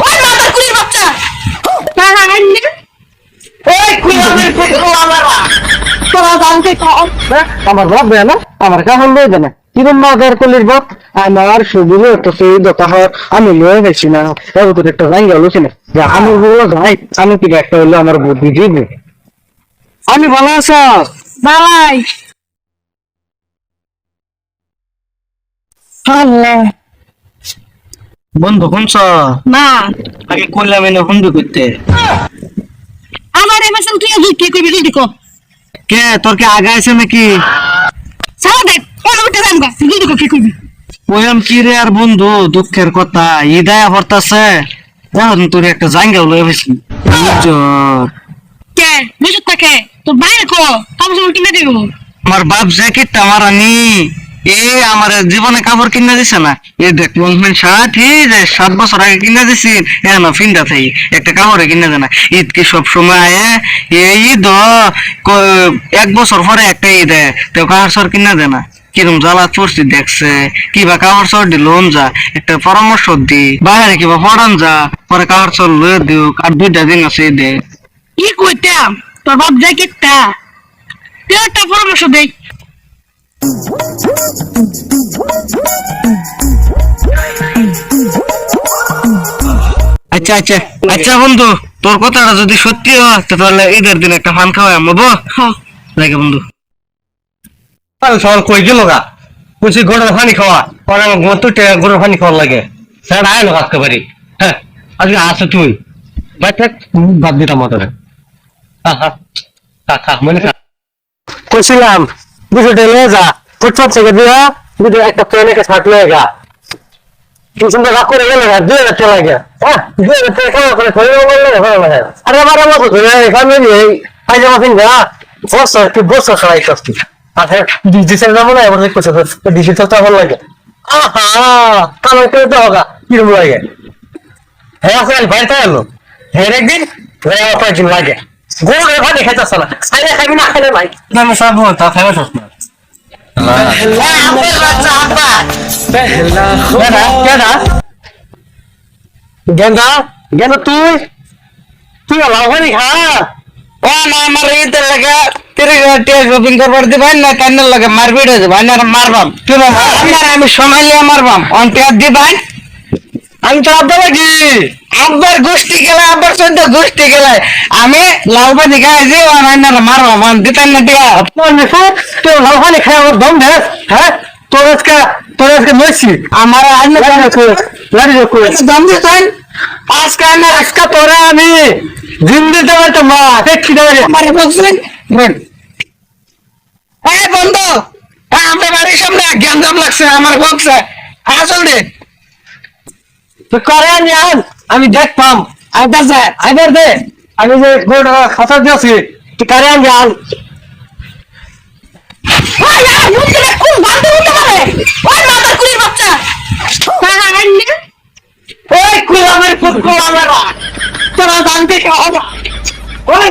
ওই মাথা কুলির বাচ্চা কাহা আইনে ওই কুলামের কুলামেরা তোরা জানতে কও আমার বাপ দেয় না আমার কাহন লই দেয় না কিরম মাদার কলির বাপ আমার সুবিধে তো সেই দতা হয় আমি লয়ে গেছি না এবার তোর একটা জায়গা হলো কিনা যে আমি বলবো যাই আমি কি একটা হইলো আমার বুদ্ধি দিবে আমি ভালো আছো বালাই আল্লাহ বন্ধু শুনছ না আগে কইলাম এনে বন্ধু করতে আমার এমএসএল তুই আজ কি কইবি জলদি কো কে তোর কি আগা আছে নাকি সারা দেখ ওর উঠে জানবা জলদি কো কি কইবি ওয়াম কি রে আর বন্ধু দুঃখের কথা ইদায়া পড়তাছে এখন তোর একটা জায়গা লয়ে গেছি কে বুঝত থাকে তো বাইরে কো কাপড় চোপড় কিনে দিব আমার বাপ জ্যাকেটটা আমার আনি আমার জীবনে কাপড় কিনা দিছে না দেখ লংপেন্ট শার্ট 7 বছর আগে কিনা দিছি এখন ফিন্ডা থাই একটা কাপড়ে কিনা দেয় না ঈদ কি সব সময় আয়ে ঈদ 1 বছর পরে একটা ঈদ তো কাপড় কিনা দেয় না কিরম জ্বালা পড়ছি দেখছে কিবা কাপড় চোর দি লোন যা একটা পরামর্শ দি বাইরে কিবা পড়ান যা পরে কাপড় চোর লয়ে দিও আর 2টা দিন আছে দে কি কইতাম তোর বাপ জ্যাকেটটা তুই একটা পরামর্শ দেই আচ্ছা আচ্ছা আচ্ছা বন্ধু তোর কথাটা যদি সত্যি হয় তাহলে ঈদের দিন একটা ফান খাওয়াই আমবো হ্যাঁ লাগে বন্ধু সকাল কই গেল গা কুচি গরুর পানি খাওয়া পরে আমার গরুর পানি খাওয়ার লাগে স্যার আয় না কাজতে পারি হ্যাঁ আজকে আসো তুই বাদ দিতাম মতো মানে কইছিলাম 200 টাকা লয়ে যা ফুটপাত থেকে দিয়া দুটো একটা প্লেনে শার্ট লয়ে গা কি সুন্দর রাগ করে গেল না 2000 টাকা লাগে হ্যাঁ 2000 টাকা খাওয়া করে খই বললে ভালো লাগে আরে আমার মতো ধরে এখানে এই পায়জামা পিনগা বছর খাই সস্তি আচ্ছা ডিজিটাল নাম না এবার দেখতেছ ডিজিটাল তো ভালো লাগে আহা কামাই করে তো হোগা কিরম লাগে হ্যাঁ আসলে বাইরে তো এলো হ্যাঁ একদিন হ্যাঁ কয়েকদিন লাগে গোড়ে ভাতে খাইতেছ না খাইলে খাবি না খাইলে ভাই না আমি সব তা খাইবে সস না গেন্দা গেন্দা তুই তুই লাভ হয়নি খা ও না আমার ঈদের লাগে শপিং করবার দিবেন না কান্নার লাগে মারপিট হয়ে যাবে না মারবাম তুই আমি সমাইলে মারবাম অন্টিয়া দিবেন আমি তো আব্বা লাগি আব্বার গোষ্ঠী গেলে আব্বার সদ্য গোষ্ঠী গেলে আমি লালবাজি খাইছি মারবাম দিতেন না টিকা তোর লালবাজি খাই আমার দম দে হ্যাঁ তোর আজকে নইছি আমার আজ না দম দিতেন আজকে তোরা আমি জিন্দি দেওয়া তো মা দেখি দেওয়া আমার বলছেন এই বন্ধু আমরা বাড়ির সামনে গ্যাঞ্জাম লাগছে আমার বলছে আসলে তো করে আন আমি দেখতাম আইবার দে আমি যে খাতা দিয়েছি তুই করে আন ওই কুলামের তোরা জানতে ওই